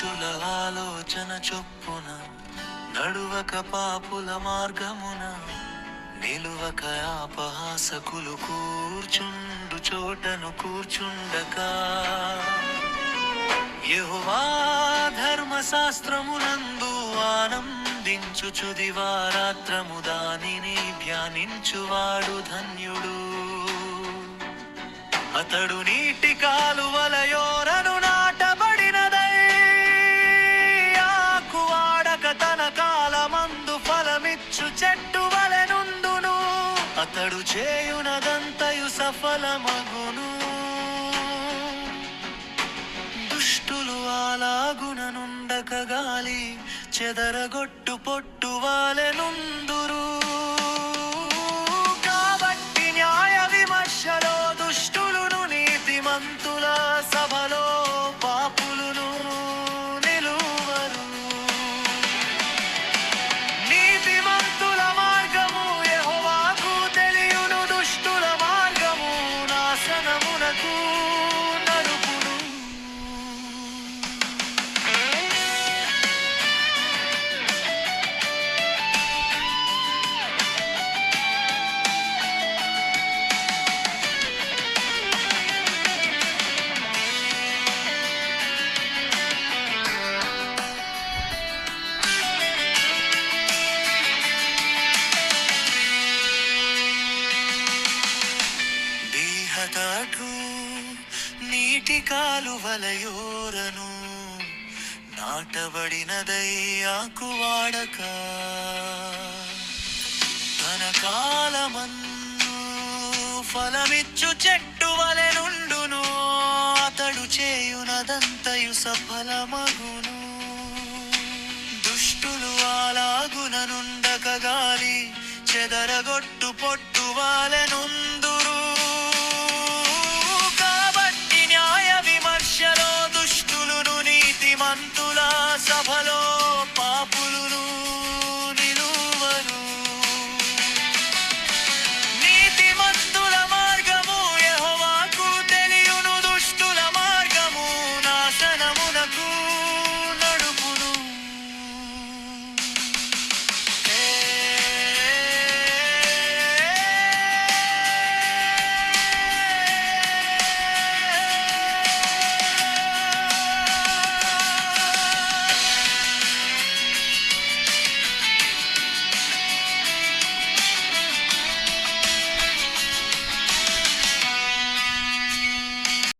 దుష్టుల ఆలోచన చొప్పున నడువక పాపుల మార్గమున నిలువక అపహాసకులు కూర్చుండు చోటను కూర్చుండక యెహోవా ధర్మశాస్త్రమునందు ఆనందించుచు దివారాత్రము దానిని ధ్యానించువాడు ధన్యుడు. అతడు నీటి కాలువలయోరను నాటబడినదై ఆకు వాడక తన కాలమందు ఫలమిచ్చు చెట్టు వలె నుండును. అతడు చేయునదంతయు సఫలమగును. దుష్టులు అలాగుననుండక గాలి చెదరగొట్టు పొట్టు వాలె నుందురు. కాబట్టి న్యాయ విమర్శలో దుష్టులును నీతిమంతుల సభలో పాపులును నిలువరు. నీతిమంతుల మార్గము యెహోవాకు తెలియును, దుష్టుల మార్గము నాశనమునకు నడుపును. దేహదాటు నీటి కాలువలయోరను నాటబడినదై ఆకు వాడక తన కాలమందు ఫలమిచ్చు చెట్టు వలె నుండును. అతడు చేయునదంతయు సఫలమగును. దుష్టులు అలాగుననుండక గాలి చెదరగొట్టు పొట్టు వాలె నుందురు.